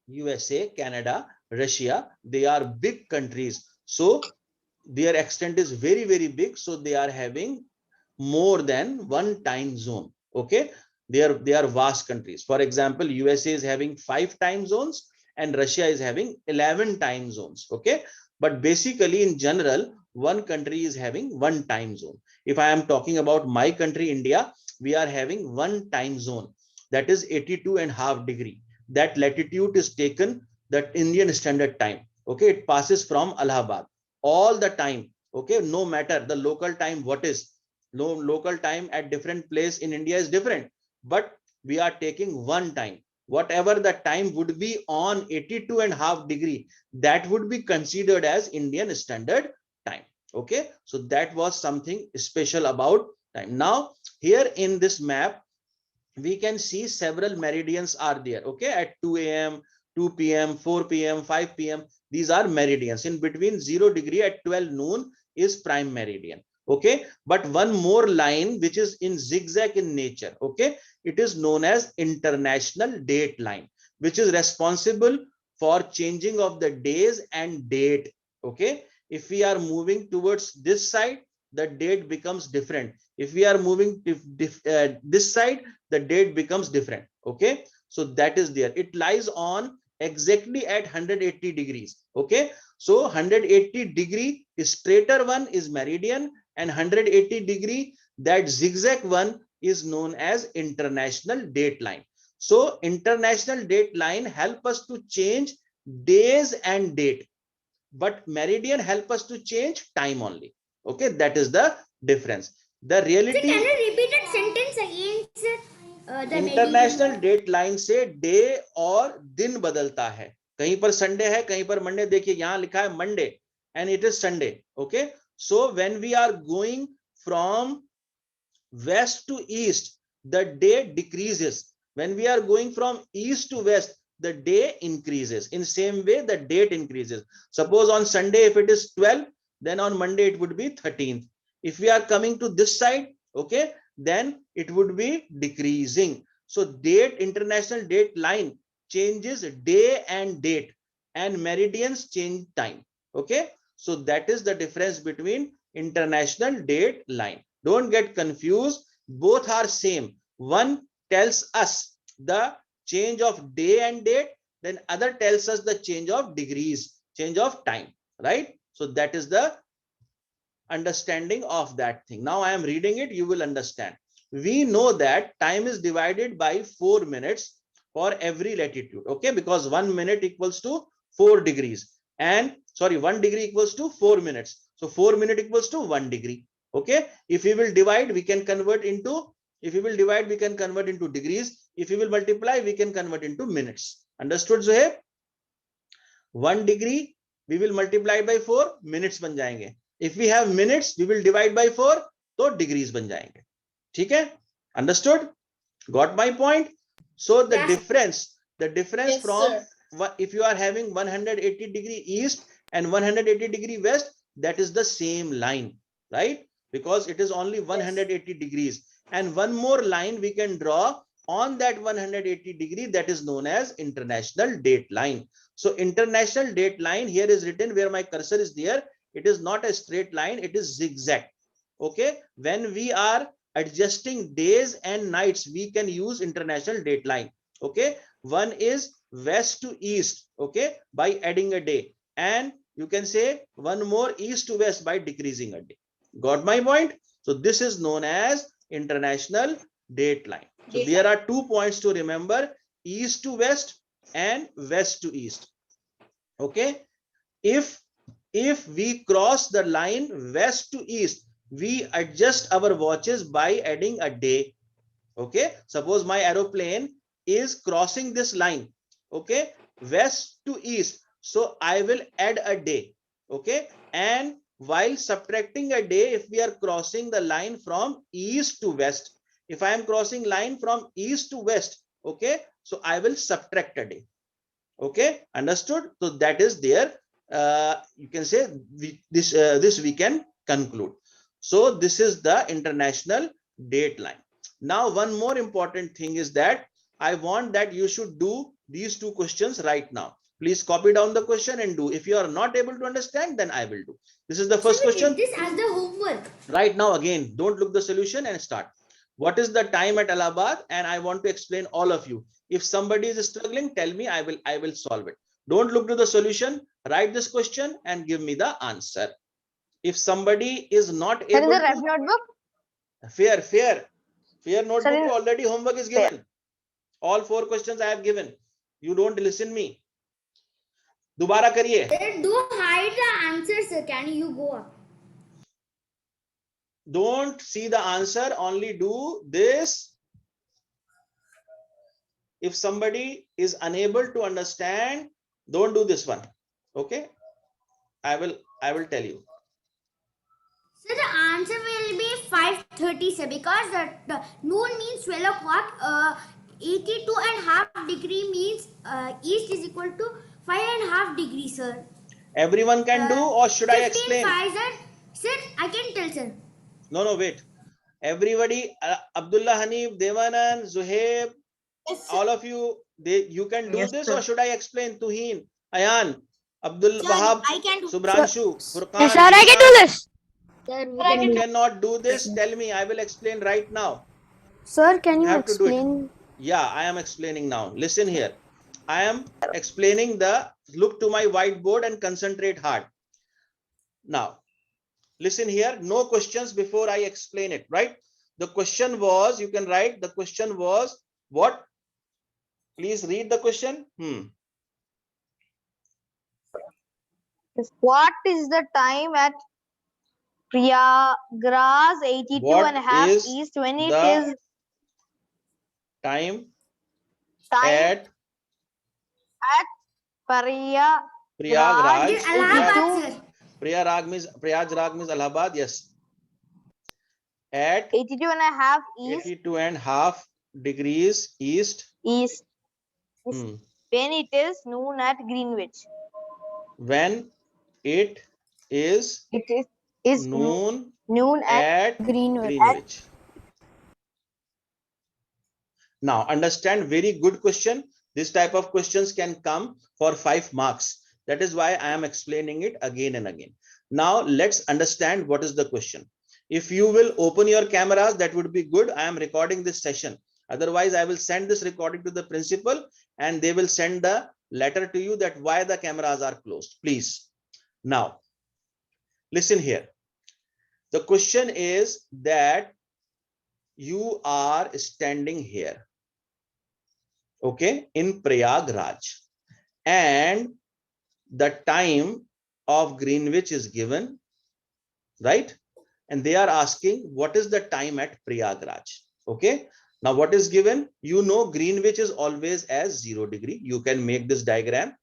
USA, Canada, Russia, they are big countries. So their extent is very, very big. So they are having more than one time zone. Okay, they are vast countries. For example, USA is having 5 time zones and Russia is having 11 time zones. Okay, but basically in general one country is having one time zone. If I am talking about my country India, we are having one time zone, that is 82.5 degree. That latitude is taken that Indian Standard Time. Okay, it passes from Allahabad all the time. Okay, no matter the local time what is, no local time at different place in India is different, but we are taking one time. Whatever the time would be on 82.5 degree, that would be considered as Indian Standard Time. Okay, so that was something special about time. Now here in this map we can see several meridians are there. Okay, at 2 a.m, 2 p.m, 4 p.m, 5 p.m, these are meridians. In between 0 degree at 12 noon is prime meridian. Okay, but one more line which is in zigzag in nature. Okay, it is known as international date line, which is responsible for changing of the days and date. Okay, if we are moving towards this side, the date becomes different. If we are moving this side, the date becomes different. Okay, so that is there. It lies on exactly at 180 degrees. Okay, so 180 degree is straighter one is meridian, and 180 degree, that zigzag one, is known as international date line. So international date line help us to change days and date, but meridian help us to change time only. Okay, that is the difference. The Sir, can reality, you repeat that sentence again, sir? The international meridian. Date line से day और दिन बदलता है. कहीं पर Sunday है, कहीं पर मंडे. देखिए यहां लिखा है Monday and it is Sunday. Okay, so when we are going from west to east, the day decreases. When we are going from east to west, the day increases. In same way, the date increases. Suppose on Sunday, if it is 12, then on Monday it would be 13th. If we are coming to this side, okay, then it would be decreasing. So date, international date line changes day and date, and meridians change time. Okay, so that is the difference between international date line. Don't get confused. Both are same. One tells us the change of day and date, then other tells us the change of degrees, change of time, right? So that is the understanding of that thing. Now I am reading it, you will understand. We know that time is divided by 4 minutes for every latitude. Okay, because 1 minute equals to 4 degrees, and sorry, 1 degree equals to 4 minutes. So 4 minute equals to 1 degree. Okay, if we will divide, we can convert into, if we will divide, we can convert into degrees. If we will multiply, we can convert into minutes. Understood, Zohaib? 1 degree we will multiply by 4, minutes बन जाएंगे. If we have minutes, we will divide by 4, तो degrees बन जाएंगे. ठीक है? Understood? Got my point? So the Yes. difference Yes, from, sir. if you are having 180 degree east and 180 degree west, that is the same line, right? Because it is only Yes. 180 degrees. And one more line we can draw on that 180 degree, that is known as international date line. So international date line here is written where my cursor is there. It is not a straight line, it is zigzag. Okay, when we are adjusting days and nights, we can use international date line. Okay, one is west to east, okay, by adding a day, and you can say one more east to west by decreasing a day. Got my point? So this is known as international date line. So there are 2 points to remember: east to west and west to east. Okay, if we cross the line west to east, we adjust our watches by adding a day. Okay, suppose my aeroplane is crossing this line, okay, west to east, so I will add a day. Okay, and while subtracting a day, if we are crossing the line from east to west, if I am crossing line from east to west, okay, so I will subtract a day. Okay, understood? So that is there. You can say this we can conclude. So this is the international date line. Now one more important thing is that I want that you should do these two questions right now. Please copy down the question and do. If you are not able to understand, then I will do. This is the first So we question. did this as the homework. Right now, again, don't look the solution and start. What is the time at Allahabad? And I want to explain all of you. If somebody is struggling, tell me, I will solve it. Don't look to the solution, write this question and give me the answer. If somebody is not able the to, ref notebook. fair notebook, Sir, already homework is given. All 4 questions I have given. You don't listen me. दोबारा करिए. Sir, do hide the answer, sir. Can you go up? Don't see the answer, only do this. If somebody is unable to understand, don't do this one. Okay, I will tell you. So the answer will be 5:30, sir, because the noon means 12 o'clock. 82.5 degree means east is equal to 5.5 degrees, sir. Everyone can do, or should I explain? 15,000. Sir, I can tell, sir. No, wait. Everybody, Abdullah Hanif, Devanand, Zuhaib, Yes, all of you, you can do Yes, this, sir. or should I explain? Tuhin, Ayan, Abdul Wahab, I can do. Subhranshu, Furqan. Yes, sir, I can do this. Sir, I You can cannot do this. Tell me. I will explain right now. Sir, can You you have to do it. explain? Yeah, I am explaining now. Listen here. I am explaining look to my whiteboard and concentrate hard. Now, listen here. No questions before I explain it, right? The question was, you can write, the question was what? Please read the question. What is the time at Prayagraj 82.5 is east when it the is time time at Prayagraj Prayagraj? Allahabad, sir. Prayagraj means Allahabad, yes. At 82.5 east 82.5 degrees east. east Hmm. when it is noon at Greenwich. When it is It is noon noon at Greenwich. Greenwich. Now, understand, very good question. This type of questions can come for 5 marks. That is why I am explaining it again and again. Now, let's understand what is the question. If you will open your cameras, that would be good. I am recording this session. Otherwise, I will send this recording to the principal and they will send the letter to you that why the cameras are closed. Please. Now, listen here. The question is that you are standing here, okay, in Prayagraj, and the time of Greenwich is given, right? And they are asking what is the time at Prayagraj. Okay, now what is given? You know Greenwich is always as 0 degree. You can make this diagram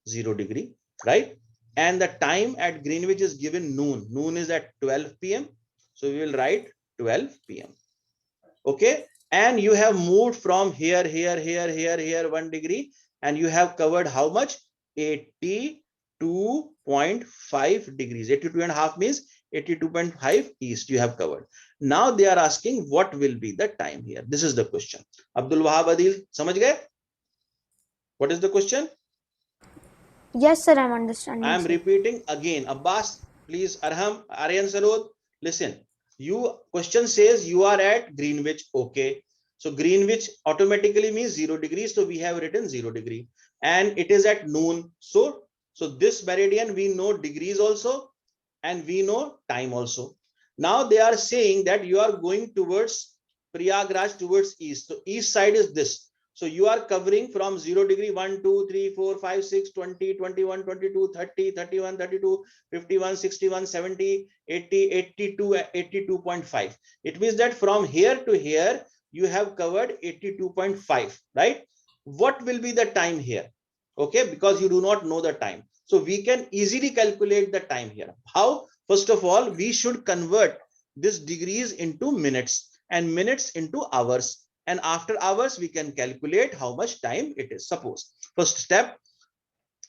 0 degree, right? And the time at Greenwich is given noon. Noon is at 12 p.m. So we will write 12 p.m. Okay, and you have moved from here 1 degree, and you have covered how much? 82.5 degrees. 82.5 means 82.5 east you have covered. Now they are asking what will be the time here. This is the question. Abdul Wahab Adil, samajh gaye? What is the question? Yes, sir, I'm understanding. I am repeating again. Abbas, please, Arham, Aryan Sarod, listen. Question says you are at Greenwich. Okay. So Greenwich automatically means 0 degrees. So we have written 0 degree and it is at noon. So this meridian, we know degrees also and we know time also. Now they are saying that you are going towards Prayagraj, towards east. So east side is this. So you are covering from 0 degree 1, 2, 3, 4, 5, 6, 20, 21, 22, 30, 31, 32, 51, 61, 70, 80, 82, 82.5. It means that from here to here, you have covered 82.5, right? What will be the time here? Okay, because you do not know the time. So we can easily calculate the time here. How? First of all, we should convert this degrees into minutes and minutes into hours. And after hours, we can calculate how much time it is. Suppose, first step,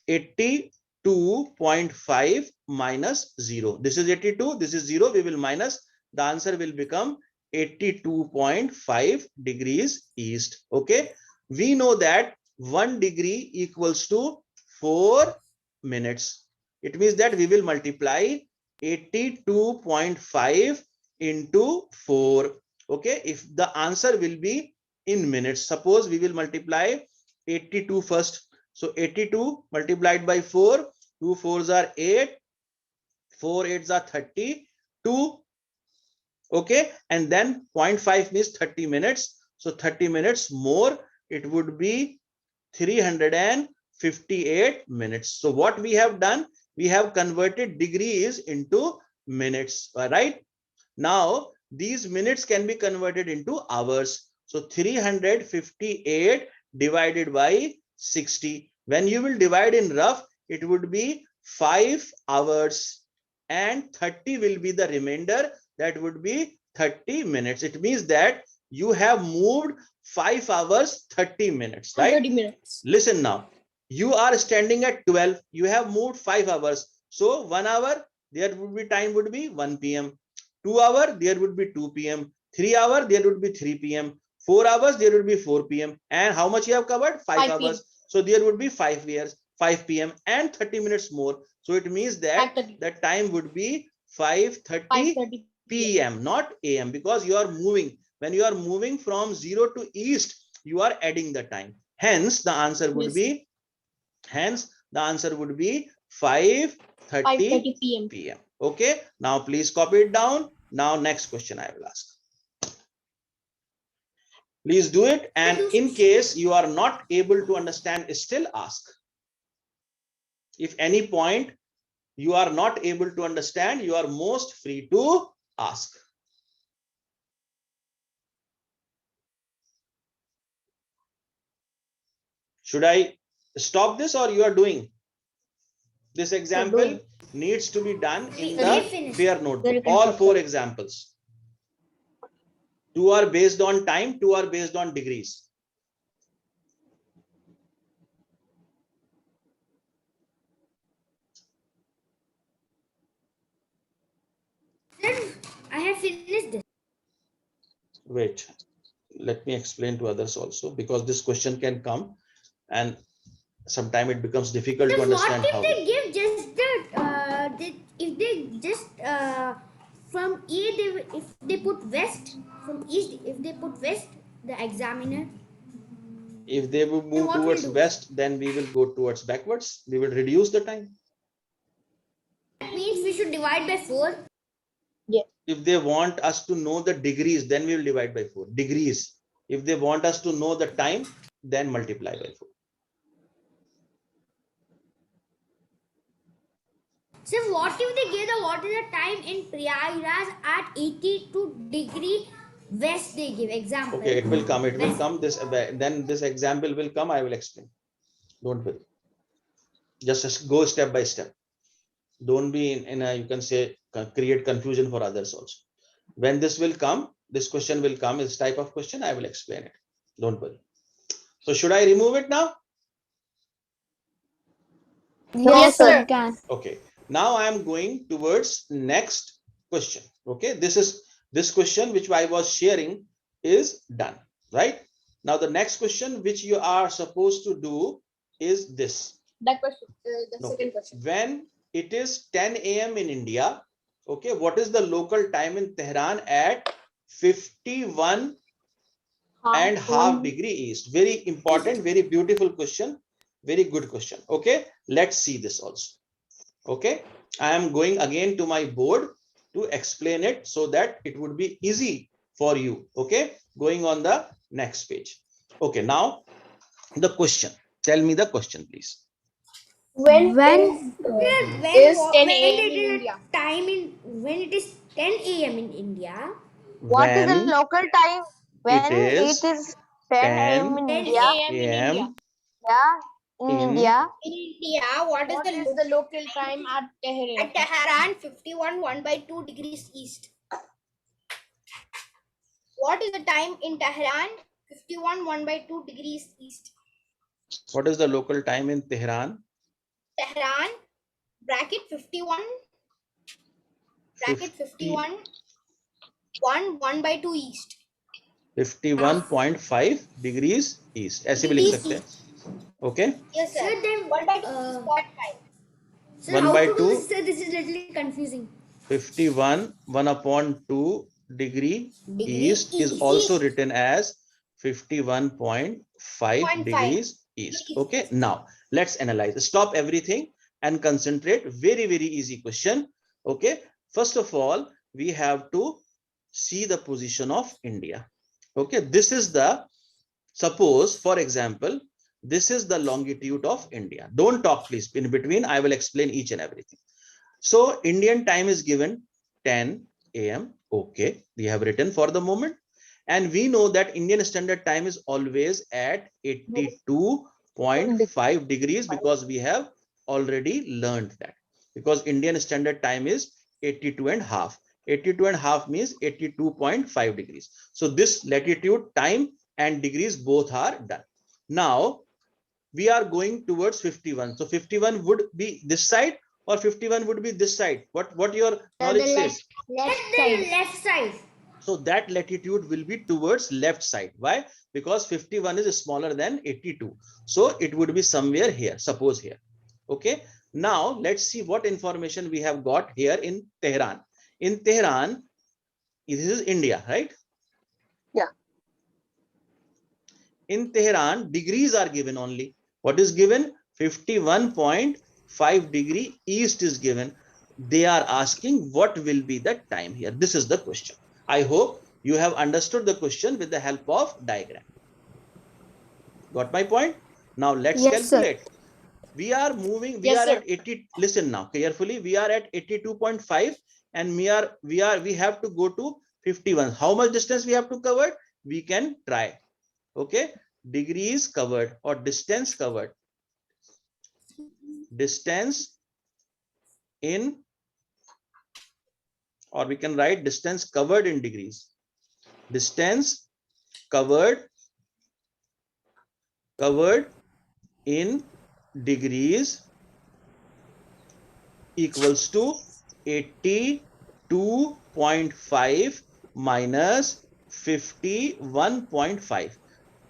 82.5 minus 0. This is 82, this is 0, we will minus. The answer will become 82.5 degrees east. Okay. we know that 1 degree equals to 4 minutes. It means that we will multiply 82.5 into 4. Okay, if the answer will be in minutes, suppose we will multiply 82 first. So 82 multiplied by 4, 2 4s are 8, 4 8s are 32. Okay, and then 0.5 means 30 minutes. So 30 minutes more, it would be 358 minutes. So what we have done, we have converted degrees into minutes. All right, now these minutes can be converted into hours. So 358 divided by 60. When you will divide in rough, it would be 5 hours and 30 will be the remainder. That would be 30 minutes. It means that you have moved 5 hours 30 minutes, right? 30 minutes. Listen now, you are standing at 12, you have moved 5 hours. So 1 hour, there would be time would be 1 p.m. 2 hours, there would be 2 p.m. 3 hours, there would be 3 p.m. 4 hours, there would be 4 p.m. And how much you have covered? 5 hours. So there would be 5 p.m. and 30 minutes more. So it means that 5:30. the time would be 5:30 5:30 p.m. not a.m. because you are moving. When you are moving from 0 to east, you are adding the time. Hence the answer would be 5:30 p.m. Okay, now please copy it down. Now next question I will ask. Please do it, and in case you are not able to understand, still ask. If any point you are not able to understand, you are most free to ask. Should I stop this or you are doing? This example needs to be done in the fair notebook. All 4 examples. 2 are based on time, 2 are based on degrees. Sir, I have finished this. Wait, let me explain to others also, because this question can come and sometimes it becomes difficult Sir, to understand what if how. they give just the if they just from A if they put west, from east if they put west, the examiner. If they will move what will towards do? west, then we will go towards backwards. We will reduce the time. That means we should divide by 4. If they want us to know the degrees, then we will divide by 4. Degrees. If they want us to know the time, then multiply by 4. So what if they give what is the time in Prayagraj at 82 degree west they give example? Okay, it will come. It will come. Then this example will come. I will explain. Don't worry. Just go step by step. Don't be in a, you can say, create confusion for others also. When this will come, this question will come, this type of question, I will explain it. Don't worry. So should I remove it now? Yes, sir. You can. Okay. Now I am going towards next question. Okay. This question which I was sharing is done, right? Now the next question which you are supposed to do is this. That question, the Okay. second question. When it is 10 a.m. in India, okay, what is the local time in Tehran at 51 and half degree east? Very important, very beautiful question, very good question. Okay, let's see this also. Okay, I am going again to my board to explain it so that it would be easy for you. Okay, going on the next page. Okay, now the question. Tell me the question, please. When is 10 a.m. in India? Time in when it is 10 a.m. in India. What is the When local time when it is 10 a.m. in 10 India? a.m. in India. a.m. Yeah, in in India. In India, what is the local time at Tehran? At Tehran, 51 1/2 degrees east. What is the time in Tehran? 51 1/2 degrees east. What is the local time in Tehran? Tehran, bracket 51, bracket 51, 1/2 east. 51.5 degrees east, ऐसे भी लिख सकते हैं. Okay, Yes, sir. Sir, then 1/2.5. sir, 1 how by to do 2, this? Sir, this is little confusing. 51, 1 upon 2 degree Degree east is also written as 51.5 0.5 degrees east. Okay, now let's analyze. Stop everything and concentrate. Very, very easy question. Okay, first of all, we have to see the position of India. Okay, this is the, suppose, for example, this is the longitude of India. Don't talk, please. In between, I will explain each and everything. So Indian time is given 10 a.m. Okay, we have written for the moment. And we know that Indian Standard Time is always at 82.5 degrees because we have already learned that. Because Indian Standard Time is 82 and half. 82 and half means 82.5 degrees. So this latitude, time and degrees both are done. Now we are going towards 51. So 51 would be this side or 51 would be this side. What your knowledge says? Left side. Left side. So that latitude will be towards left side. Why? Because 51 is smaller than 82. So it would be somewhere here, suppose here. Okay. Now let's see what information we have got here in Tehran. In Tehran, this is India, right? Yeah. In Tehran, degrees are given only. What is given? 51.5 degree east is given. They are asking what will be the time here. This is the question. I hope you have understood the question with the help of diagram. Got my point? Now let's calculate. Sir. We are moving, we are at 80. Listen now carefully. We are at 82.5 and we have to go to 51. How much distance we have to cover? We can try. Okay, degrees covered or distance covered. Distance in, or we can write distance covered in degrees. Distance covered in degrees equals to 82.5 minus 51.5.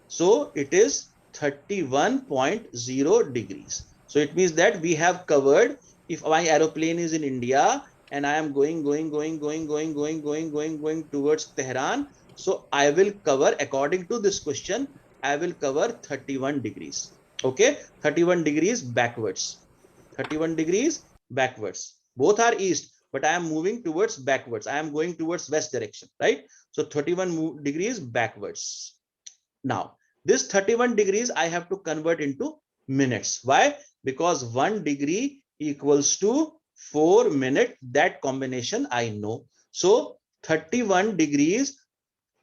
So it is 31.0 degrees. So it means that we have covered, if my aeroplane is in India and I am going towards Tehran. So I will cover, according to this question, I will cover 31 degrees. Okay, 31 degrees backwards. 31 degrees backwards. Both are east, but I am moving towards backwards. I am going towards west direction, right? So 31 degrees backwards. Now, this 31 degrees I have to convert into minutes. Why? Because 1 degree equals to 4 minutes. That combination I know. So 31 degrees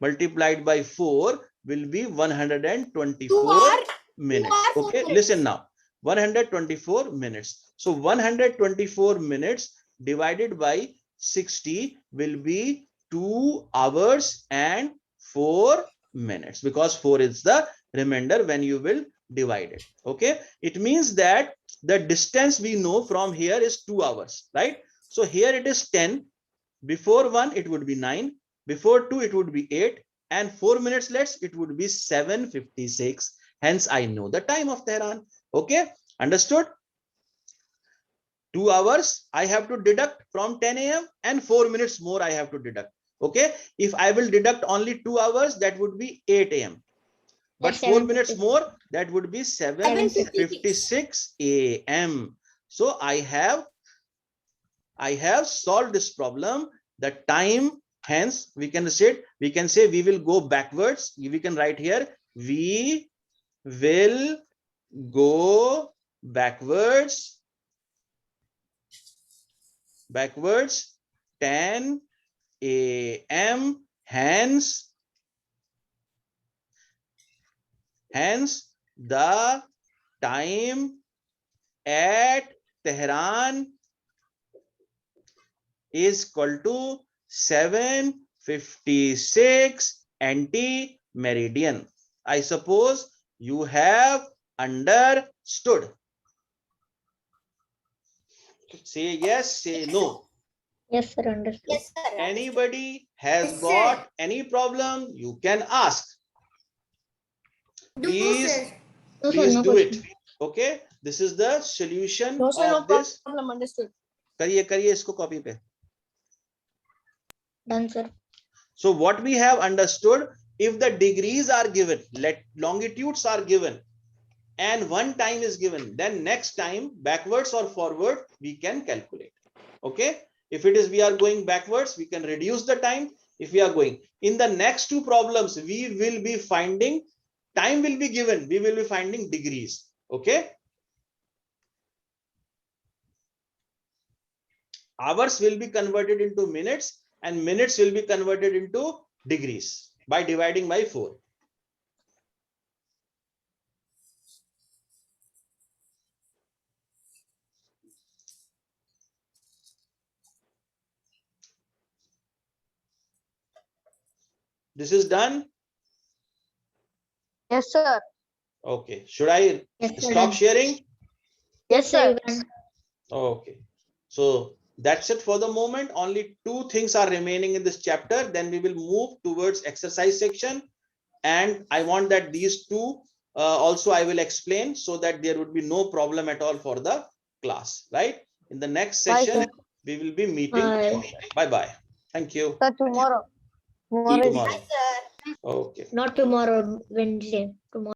multiplied by 4 will be 124 minutes. Okay, listen now. 124 minutes. So 124 minutes divided by 60 will be 2 hours and 4 minutes, because 4 is the remainder when you will divide it. Okay, it means that the distance we know from here is 2 hours, right? So here it is 10. Before 1 it would be 9, before 2 it would be 8, and 4 minutes less it would be 7:56. Hence I know the time of Tehran. Okay, understood? 2 hours I have to deduct from 10 a.m. and 4 minutes more I have to deduct. Okay, if I will deduct only 2 hours, that would be 8 a.m. But 4 minutes more, that would be 7:56 a.m. So I have solved this problem. The time, hence we can say we will go backwards. We can write here, we will go backwards 10 a.m. Hence the time at Tehran is equal to 7:56 anti-meridian. I suppose you have understood. Say yes, say no. Yes, sir. Understood. Yes, sir. Anybody has Yes, got any problem, you can ask. Do, Please, sir. No, sir. please No do it. question. Okay, this is the solution No, sir. No of this. problem. Understood. करिए करिए इसको copy पे. Done, sir. So what we have understood, if the degrees are given, let longitudes are given, and one time is given, then next time backwards or forward we can calculate. Okay, if it is we are going backwards, we can reduce the time. If we are going in the next two problems, we will be finding time will be given, we will be finding degrees. Okay, hours will be converted into minutes and minutes will be converted into degrees by dividing by 4. This is done. Yes, sir. Okay, should I Yes, sir. stop Done. sharing? Yes, sir. Done. Okay, so that's it for the moment. Only two things are remaining in this chapter. Then we will move towards exercise section. And I want that these two also I will explain so that there would be no problem at all for the class, right? In the next Bye, session, sir. we will be meeting. Bye. Bye-bye. Thank you. Sir, tomorrow. Tomorrow is Tomorrow. Sir. Okay. Not tomorrow, Wednesday. Tomorrow.